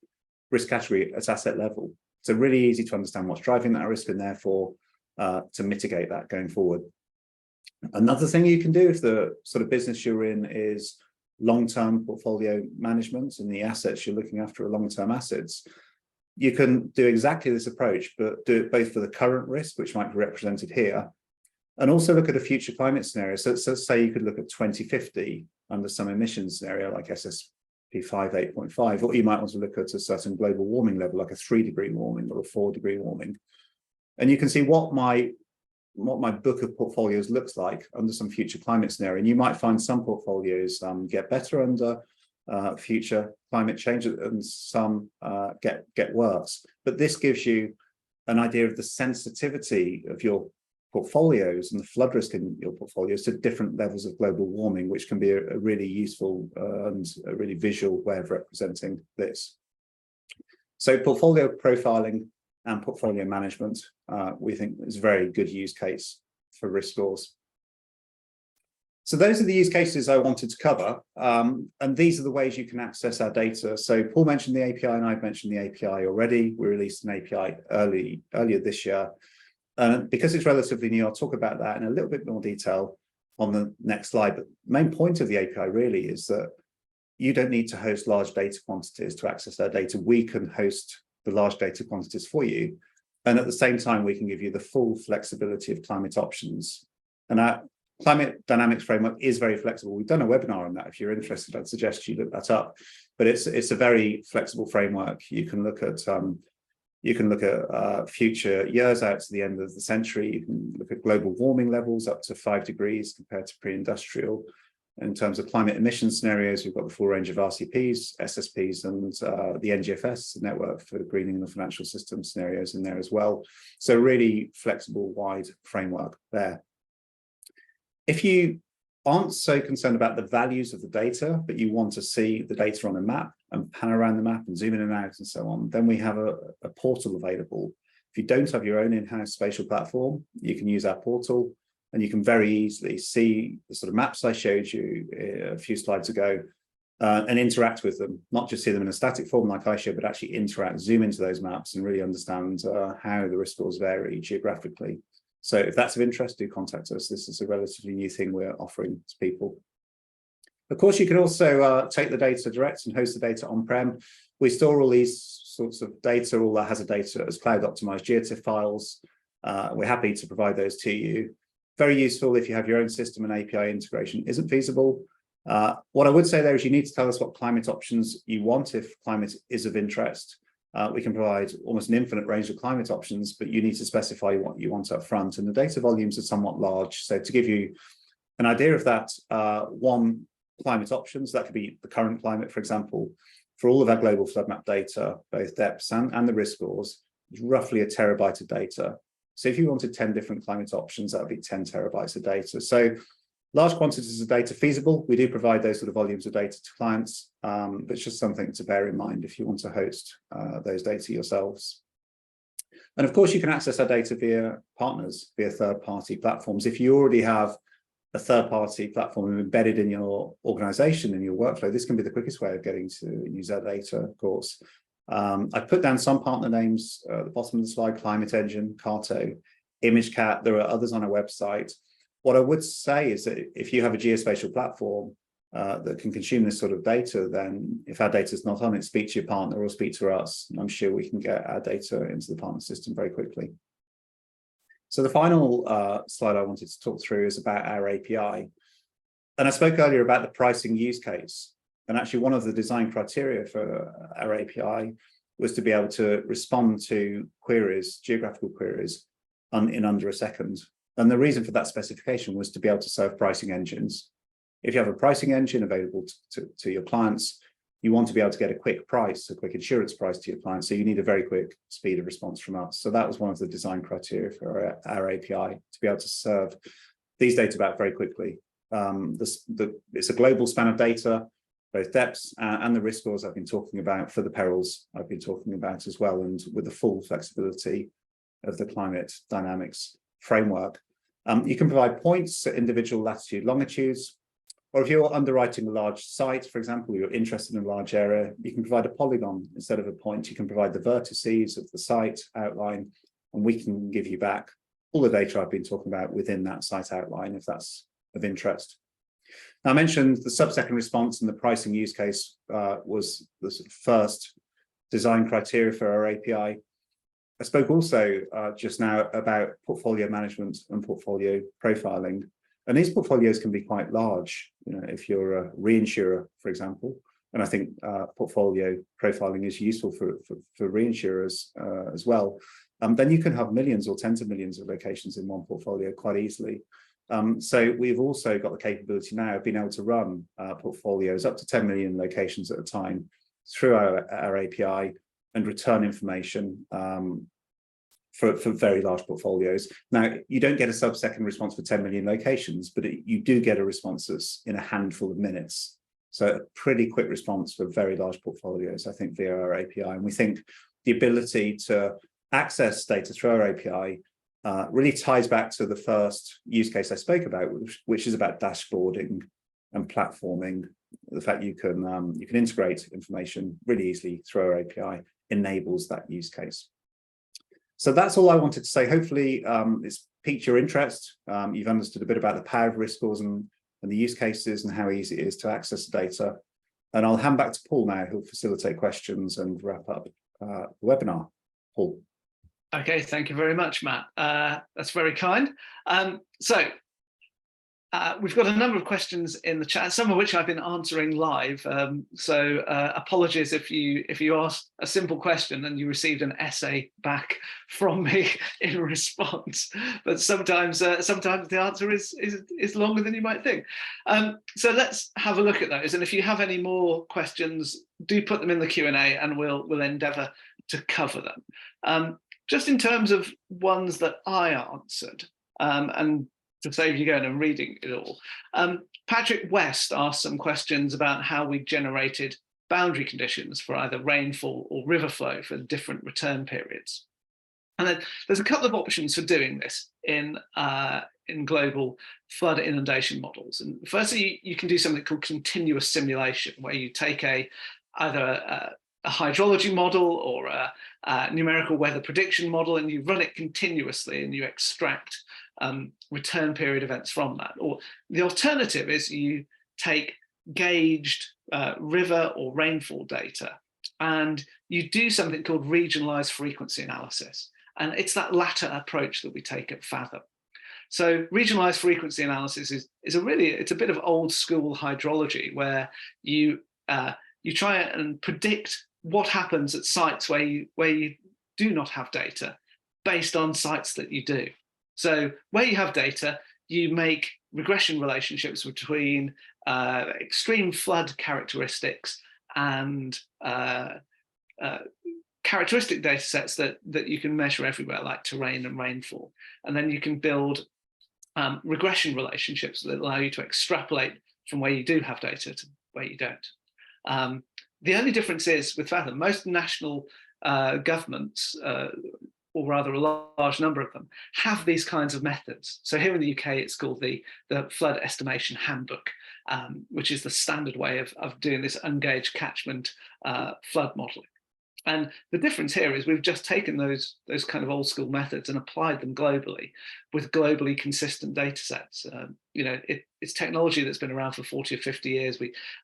risk category at asset level. So really easy to understand what's driving that risk and therefore to mitigate that going forward. Another thing you can do if the sort of business you're in is long-term portfolio management and the assets you're looking after are long-term assets, you can do exactly this approach, but do it both for the current risk, which might be represented here, and also look at a future climate scenario. So say you could look at 2050 under some emissions scenario like SSP 5 8.5, or you might want to look at a certain global warming level like a 3-degree warming or a 4-degree warming. And you can see what my book of portfolios looks like under some future climate scenario. And you might find some portfolios get better under future climate change and some get worse. But this gives you an idea of the sensitivity of your portfolios and the flood risk in your portfolios to different levels of global warming, which can be a really useful and a really visual way of representing this. So portfolio profiling and portfolio management, we think is a very good use case for risk scores. So those are the use cases I wanted to cover, and these are the ways you can access our data. So Paul mentioned the API and I've mentioned the API already. We released an API earlier this year. Because it's relatively new, I'll talk about that in a little bit more detail on the next slide. But the main point of the API really is that you don't need to host large data quantities to access our data. We can host the large data quantities for you. And at the same time, we can give you the full flexibility of climate options. And our climate dynamics framework is very flexible. We've done a webinar on that. If you're interested, I'd suggest you look that up. But it's a very flexible framework. You can look at future years out to the end of the century. You can look at global warming levels up to 5 degrees compared to pre-industrial. In terms of climate emission scenarios, we've got the full range of RCPs, SSPs, and the NGFS network for greening the financial system scenarios in there as well. So really flexible, wide framework there. If you aren't so concerned about the values of the data, but you want to see the data on a map and pan around the map and zoom in and out and so on, then we have a portal available. If you don't have your own in-house spatial platform, you can use our portal and you can very easily see the sort of maps I showed you a few slides ago and interact with them, not just see them in a static form like I showed, but actually interact, zoom into those maps and really understand how the risk scores vary geographically. So if that's of interest, do contact us. This is a relatively new thing we're offering to people. Of course, you can also take the data direct and host the data on-prem. We store all these sorts of data, all that has a data as cloud optimized GeoTIFF files. We're happy to provide those to you. Very useful if you have your own system and API integration isn't feasible. What I would say there is you need to tell us what climate options you want if climate is of interest. We can provide almost an infinite range of climate options, but you need to specify what you want up front. And the data volumes are somewhat large. So to give you an idea of that, one climate options, that could be the current climate, for example, for all of our global flood map data, both depths and the risk scores, is roughly 1 terabyte of data. So if you wanted 10 different climate options, that would be 10 terabytes of data. So large quantities of data feasible. We do provide those sort of volumes of data to clients, but it's just something to bear in mind if you want to host those data yourselves. And of course, you can access our data via partners, via third-party platforms. If you already have a third-party platform embedded in your organization, in your workflow, this can be the quickest way of getting to use our data, of course. I've put down some partner names at the bottom of the slide: Climate Engine, Carto, ImageCat. There are others on our website. What I would say is that if you have a geospatial platform that can consume this sort of data, then if our data is not on it, speak to your partner or speak to us. I'm sure we can get our data into the partner system very quickly. So the final slide I wanted to talk through is about our API. And I spoke earlier about the pricing use case. And actually one of the design criteria for our API was to be able to respond to queries, geographical queries, in under a second. And the reason for that specification was to be able to serve pricing engines. If you have a pricing engine available to your clients, you want to be able to get a quick price, a quick insurance price to your clients. So you need a very quick speed of response from us. So that was one of the design criteria for our API, to be able to serve these data back very quickly. It's a global span of data, both depths and the risk scores I've been talking about for the perils I've been talking about as well, and with the full flexibility of the climate dynamics framework. You can provide points at individual latitude, longitudes. Or if you're underwriting a large site, for example, you're interested in a large area, you can provide a polygon instead of a point. You can provide the vertices of the site outline, and we can give you back all the data I've been talking about within that site outline, if that's of interest. Now, I mentioned the sub-second response and the pricing use case was the first design criteria for our API. I spoke also just now about portfolio management and portfolio profiling. And these portfolios can be quite large, if you're a reinsurer, for example. And I think portfolio profiling is useful for reinsurers as well. Then you can have millions or tens of millions of locations in one portfolio quite easily. So we've also got the capability now of being able to run portfolios up to 10 million locations at a time through our API and return information for very large portfolios. Now, you don't get a sub-second response for 10 million locations, but you do get a response that's in a handful of minutes. So a pretty quick response for very large portfolios, I think, via our API. And we think the ability to access data through our API really ties back to the first use case I spoke about, which is about dashboarding and platforming. The fact you can integrate information really easily through our API enables that use case. So that's all I wanted to say. Hopefully it's piqued your interest. You've understood a bit about the power of risk scores and the use cases and how easy it is to access the data. And I'll hand back to Paul now, who'll facilitate questions and wrap up the webinar. Paul. Okay, thank you very much, Matt. That's very kind. We've got a number of questions in the chat, some of which I've been answering live. Apologies if you asked a simple question and you received an essay back from me in response. But sometimes the answer is longer than you might think. So let's have a look at those. And if you have any more questions, do put them in the Q&A, and we'll endeavour to cover them. Just in terms of ones that I answered, and to save you going and reading it all, Patrick West asked some questions about how we generated boundary conditions for either rainfall or river flow for different return periods. And then there's a couple of options for doing this in global flood inundation models. And firstly, you can do something called continuous simulation, where you take either a hydrology model or a numerical weather prediction model, and you run it continuously and you extract return period events from that. Or the alternative is you take gauged river or rainfall data and you do something called regionalized frequency analysis. And it's that latter approach that we take at Fathom. So regionalized frequency analysis is a bit of old school hydrology, where you try and predict what happens at sites where you do not have data based on sites that you do. So where you have data, you make regression relationships between extreme flood characteristics and characteristic data sets that you can measure everywhere, like terrain and rainfall. And then you can build regression relationships that allow you to extrapolate from where you do have data to where you don't. The only difference is with Fathom, most national governments, or rather a large number of them, have these kinds of methods. So here in the UK, it's called the Flood Estimation Handbook, which is the standard way of doing this ungauged catchment flood modelling. And the difference here is we've just taken those kind of old school methods and applied them globally with globally consistent data sets. It's technology that's been around for 40 or 50 years.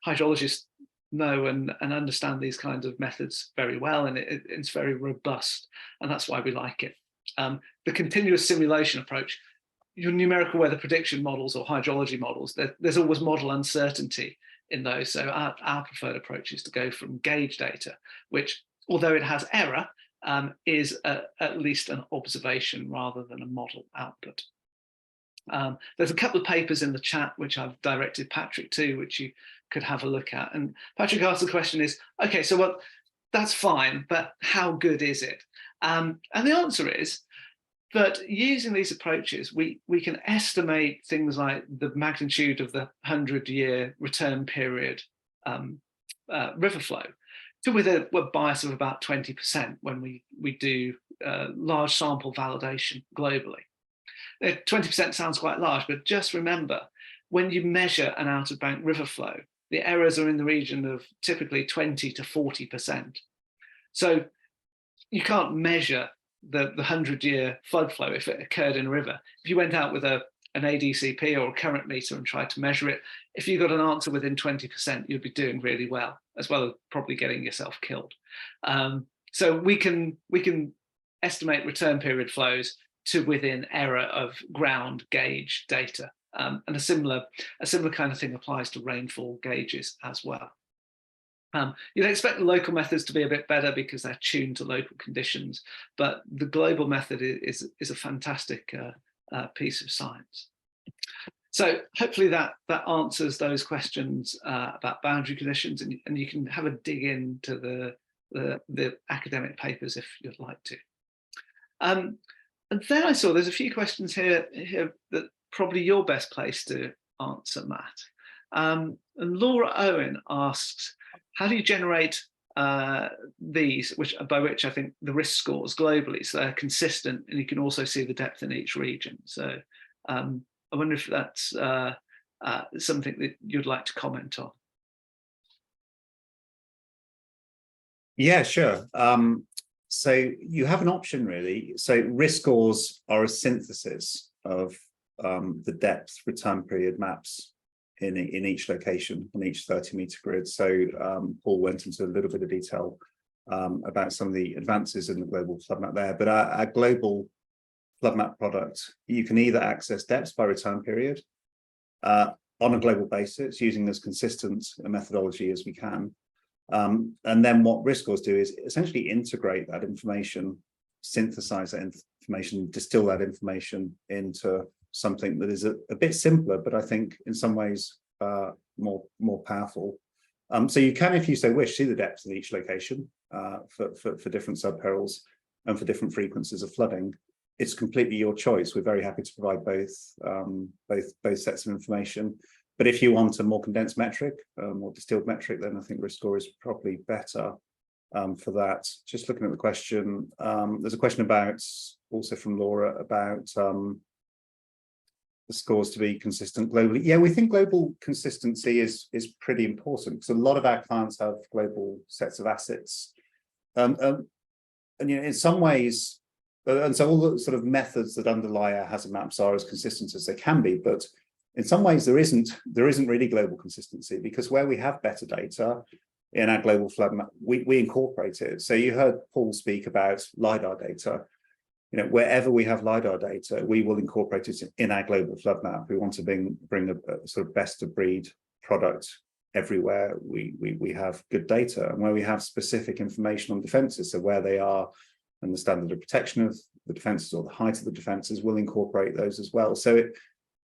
Hydrologists know and understand these kinds of methods very well, and it's very robust, and that's why we like it. The continuous simulation approach, your numerical weather prediction models or hydrology models, there's always model uncertainty in those. So our preferred approach is to go from gauge data, which, although it has error, is at least an observation rather than a model output. There's a couple of papers in the chat which I've directed Patrick to, which you could have a look at. And Patrick asked the question is, okay, so well, that's fine, but how good is it? And the answer is that using these approaches, we can estimate things like the magnitude of the 100-year return period river flow with a bias of about 20% when we do large sample validation globally. 20% sounds quite large, but just remember when you measure an out-of-bank river flow, the errors are in the region of typically 20 to 40%. So you can't measure the 100-year flood flow if it occurred in a river. If you went out with an ADCP or a current meter and tried to measure it, if you got an answer within 20%, you'd be doing really well as probably getting yourself killed. So we can estimate return period flows to within error of ground gauge data. And a similar kind of thing applies to rainfall gauges as well. You'd expect the local methods to be a bit better because they're tuned to local conditions, but the global method is a fantastic piece of science. So hopefully that answers those questions about boundary conditions, and you can have a dig into the academic papers if you'd like to. And then I saw there's a few questions here that probably you're best placed to answer, Matt. And Laura Owen asks, how do you generate these, by which I think the risk scores globally, so they're consistent and you can also see the depth in each region? So I wonder if that's something that you'd like to comment on. Yeah, sure. So you have an option really. So risk scores are a synthesis of the depth return period maps in each location on each 30-meter grid. So Paul went into a little bit of detail about some of the advances in the global flood map there, but our global flood map product, you can either access depths by return period on a global basis using as consistent a methodology as we can. And then what risk scores do is essentially integrate that information, synthesize that information, distill that information into something that is a bit simpler, but I think in some ways more powerful. So you can, if you so wish, see the depth in each location for different subperils and for different frequencies of flooding. It's completely your choice. We're very happy to provide both sets of information. But if you want a more condensed metric, more distilled metric, then I think risk score is probably better for that. Just looking at the question, there's a question also from Laura about the scores to be consistent globally. Yeah, we think global consistency is pretty important because a lot of our clients have global sets of assets, and you know, in some ways, and so all the sort of methods that underlie our hazard maps are as consistent as they can be, but in some ways there isn't really global consistency, because where we have better data in our global flood map, we incorporate it. So you heard Paul speak about LiDAR data. You know, wherever we have LiDAR data, we will incorporate it in our global flood map. We want to bring a sort of best of breed product everywhere we have good data, and where we have specific information on defences, so where they are and the standard of protection of the defences or the height of the defences, we'll incorporate those as well. So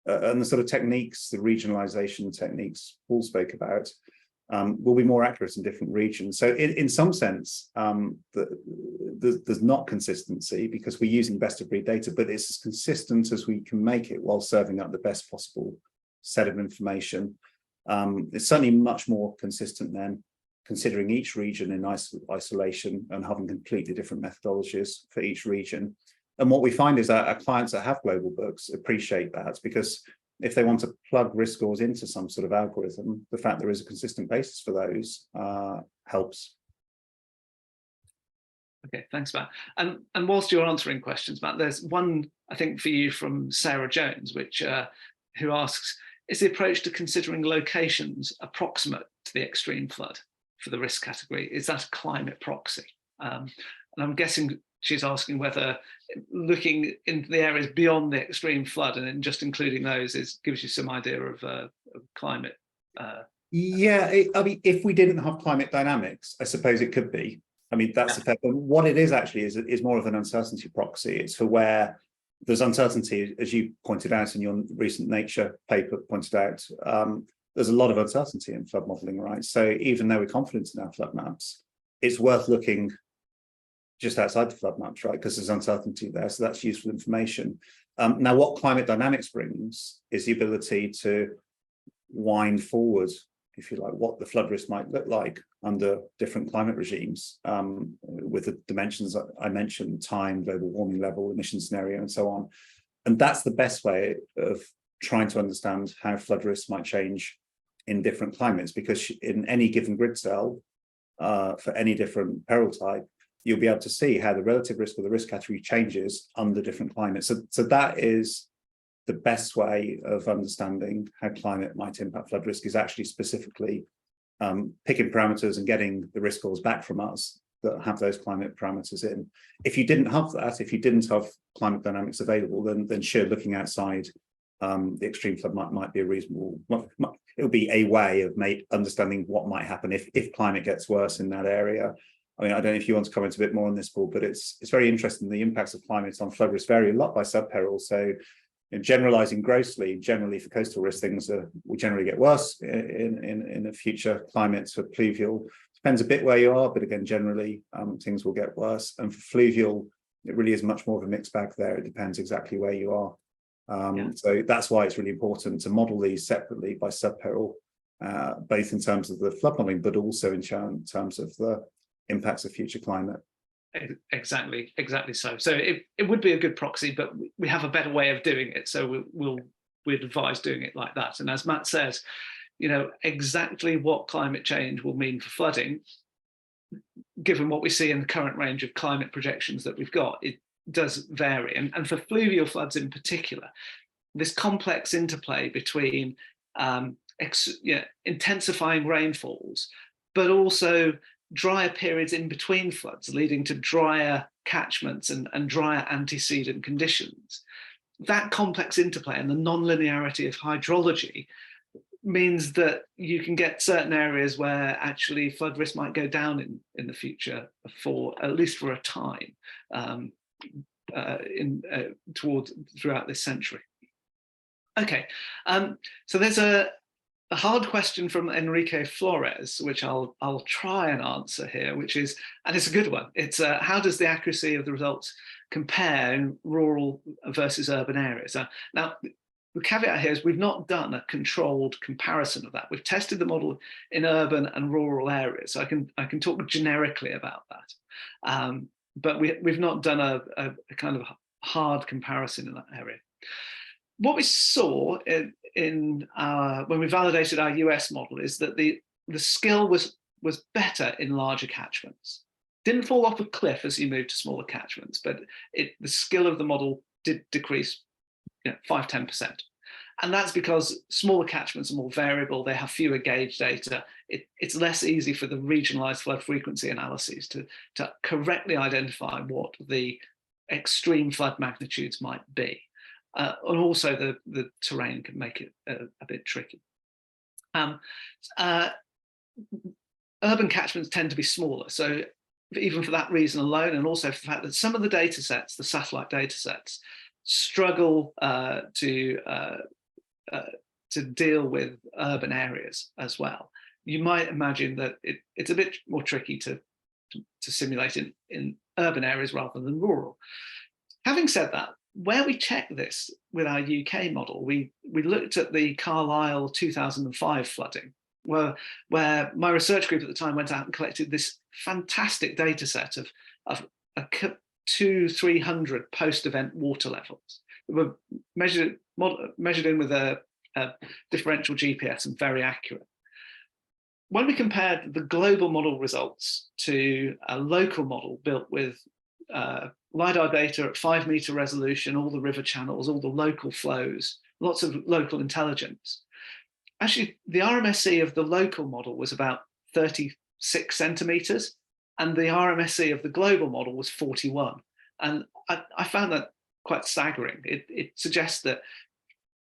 and the sort of techniques, the regionalisation techniques Paul spoke about, will be more accurate in different regions. So in some sense, there's not consistency because we're using best of breed data, but it's as consistent as we can make it while serving up the best possible set of information. It's certainly much more consistent than considering each region in isolation and having completely different methodologies for each region. And what we find is that our clients that have global books appreciate that, because if they want to plug risk scores into some sort of algorithm, the fact there is a consistent basis for those helps. Okay, thanks, Matt. And whilst you're answering questions, Matt, there's one, I think, for you from Sarah Jones, who asks, is the approach to considering locations approximate to the extreme flood for the risk category? Is that a climate proxy? And I'm guessing she's asking whether looking into the areas beyond the extreme flood and then just including those gives you some idea of climate. Yeah, I mean, if we didn't have climate dynamics, I suppose it could be. I mean, that's but what it is actually is more of an uncertainty proxy. It's for where there's uncertainty, as you pointed out in your recent Nature paper pointed out. There's a lot of uncertainty in flood modelling, right? So even though we're confident in our flood maps, it's worth looking just outside the flood maps, right? Because there's uncertainty there, so that's useful information. Now, what climate dynamics brings is the ability to wind forward, if you like, what the flood risk might look like under different climate regimes, with the dimensions I mentioned, time, global warming level, emission scenario, and so on. And that's the best way of trying to understand how flood risks might change in different climates, because in any given grid cell, for any different peril type, you'll be able to see how the relative risk of the risk category changes under different climates. So that is the best way of understanding how climate might impact flood risk, is actually specifically picking parameters and getting the risk scores back from us that have those climate parameters in. If you didn't have that, if you didn't have climate dynamics available, then sure, looking outside the extreme flood might be a reasonable, it would be a way of understanding what might happen if climate gets worse in that area. I mean, I don't know if you want to comment a bit more on this, Paul, but it's very interesting. The impacts of climate on flood risk vary a lot by subperil. So generalizing grossly, generally for coastal risk, things will generally get worse in the future climates. For pluvial, depends a bit where you are, but again, generally things will get worse. And for fluvial, it really is much more of a mixed bag there. It depends exactly where you are. So that's why it's really important to model these separately by subperil, both in terms of the flood modeling, but also in terms of the impacts of future climate. Exactly so. So it would be a good proxy, but we have a better way of doing it. So we'd advise doing it like that. And as Matt says, exactly what climate change will mean for flooding, given what we see in the current range of climate projections that we've got, it does vary. And for fluvial floods in particular, this complex interplay between intensifying rainfalls, but also drier periods in between floods, leading to drier catchments and drier antecedent conditions. That complex interplay and the non-linearity of hydrology means that you can get certain areas where actually flood risk might go down in the future, for at least for a time, throughout this century. Okay, so there's a hard question from Enrique Flores, which I'll try and answer here, which is, and it's a good one. It's how does the accuracy of the results compare in rural versus urban areas? Now, the caveat here is we've not done a controlled comparison of that. We've tested the model in urban and rural areas, so I can talk generically about that, but we've not done a kind of hard comparison in that area. What we saw when we validated our US model is that the skill was better in larger catchments. Didn't fall off a cliff as you moved to smaller catchments, but the skill of the model did decrease 5–10%. And that's because smaller catchments are more variable, they have fewer gauge data. It's less easy for the regionalized flood frequency analyses to correctly identify what the extreme flood magnitudes might be. And also the terrain can make it a bit tricky. Urban catchments tend to be smaller. So even for that reason alone, and also for the fact that some of the data sets, the satellite data sets, struggle to deal with urban areas as well. You might imagine that it's a bit more tricky to simulate in urban areas rather than rural. Having said that, where we checked this with our UK model, we looked at the Carlisle 2005 flooding, where my research group at the time went out and collected this fantastic data set of 200–300 post-event water levels. They were measured in with a differential GPS and very accurate. When we compared the global model results to a local model built with LiDAR data at 5-meter resolution, all the river channels, all the local flows, lots of local intelligence. Actually, the RMSE of the local model was about 36 centimeters, and the RMSE of the global model was 41. And I found that quite staggering. It suggests that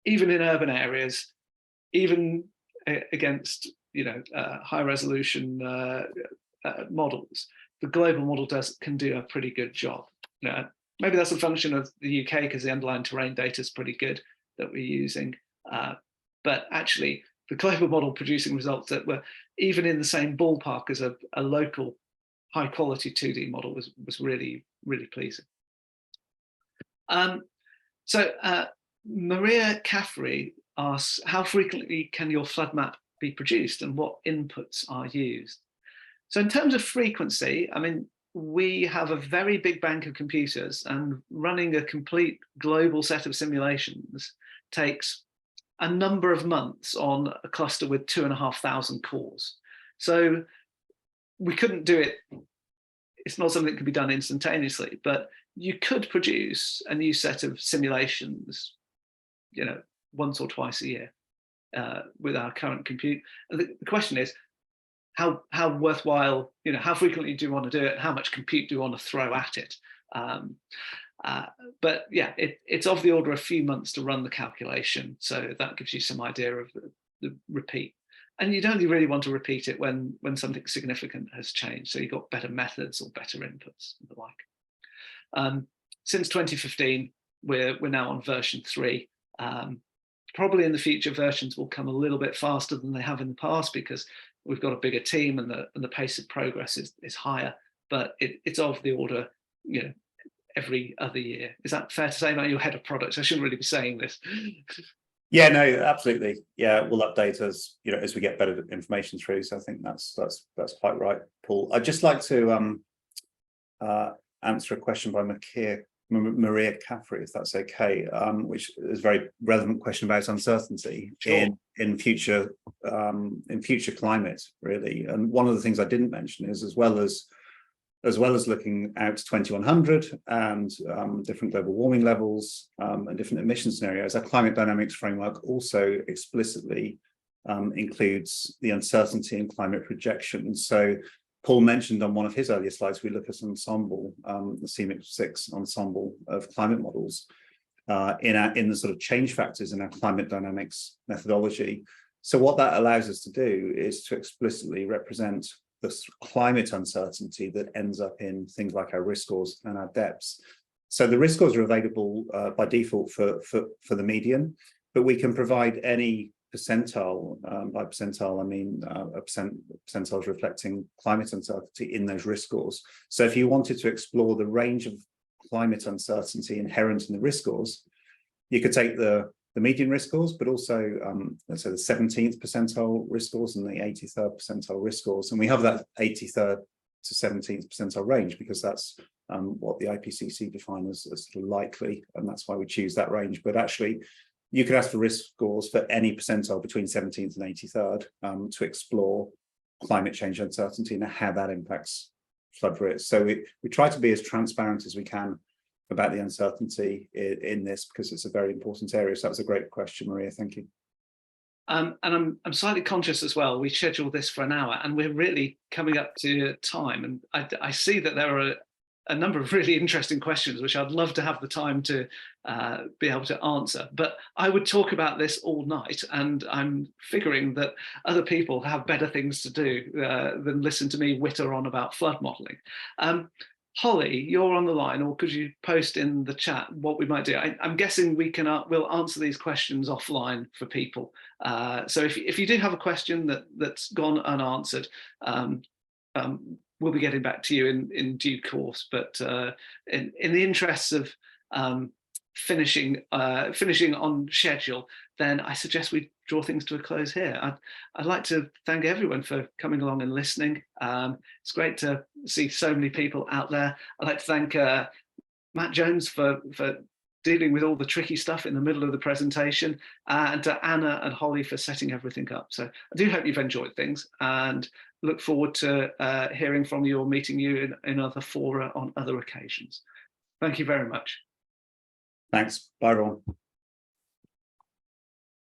even in urban areas, even against high resolution models, the global model can do a pretty good job. Maybe that's a function of the UK because the underlying terrain data is pretty good that we're using. But actually, the global model producing results that were even in the same ballpark as a local high quality 2D model was really, really pleasing. Maria Caffrey asks, how frequently can your flood map be produced and what inputs are used? So in terms of frequency, I mean, we have a very big bank of computers, and running a complete global set of simulations takes a number of months on a cluster with 2,500 cores. So we couldn't do it. It's not something that can be done instantaneously, but you could produce a new set of simulations, once or twice a year with our current compute. And the question is, how worthwhile, how frequently do you want to do it? How much compute do you want to throw at it? But yeah, it's of the order of a few months to run the calculation. So that gives you some idea of the repeat. And you'd only really want to repeat it when something significant has changed. So you've got better methods or better inputs and the like. Since 2015, we're now on version 3. Probably in the future, versions will come a little bit faster than they have in the past because we've got a bigger team and the pace of progress is higher. But it's of the order, every other year. Is that fair to say? Now you're head of products. I shouldn't really be saying this. Yeah, no, absolutely. Yeah, we'll update as as we get better information through. So I think that's quite right, Paul. I'd just like to answer a question by Maria Caffrey, if that's okay, which is a very relevant question about uncertainty. Sure. in future climate, really. And one of the things I didn't mention is as well as looking out to 2100 and different global warming levels and different emission scenarios, our climate dynamics framework also explicitly includes the uncertainty in climate projections. So Paul mentioned on one of his earlier slides, we look at an ensemble, the CMIP6 ensemble of climate models in the sort of change factors in our climate dynamics methodology. So what that allows us to do is to explicitly represent the climate uncertainty that ends up in things like our risk scores and our depths. So the risk scores are available by default for the median, but we can provide any percentile. By percentile, I mean percentiles reflecting climate uncertainty in those risk scores. So if you wanted to explore the range of climate uncertainty inherent in the risk scores, you could take the median risk scores, but also let's say the 17th percentile risk scores and the 83rd percentile risk scores. And we have that 83rd to 17th percentile range because that's what the IPCC define as likely, and that's why we choose that range. But actually, you could ask for risk scores for any percentile between 17th and 83rd to explore climate change uncertainty and how that impacts flood risk. So we try to be as transparent as we can about the uncertainty in this because it's a very important area. So that was a great question, Maria. Thank you. And I'm slightly conscious as well. We scheduled this for an hour and we're really coming up to time. And I see that there are a number of really interesting questions, which I'd love to have the time to be able to answer. But I would talk about this all night. And I'm figuring that other people have better things to do than listen to me witter on about flood modeling. Holly, you're on the line, or could you post in the chat what we might do? I'm guessing we'll answer these questions offline for people. So if you do have a question that's gone unanswered, we'll be getting back to you in due course. But in the interests of finishing on schedule, then I suggest we draw things to a close here. I'd like to thank everyone for coming along and listening. It's great to see so many people out there. I'd like to thank Matt Jones for dealing with all the tricky stuff in the middle of the presentation, and to Anna and Holly for setting everything up. So I do hope you've enjoyed things and look forward to hearing from you or meeting you in other fora on other occasions. Thank you very much. Thanks. Bye, everyone.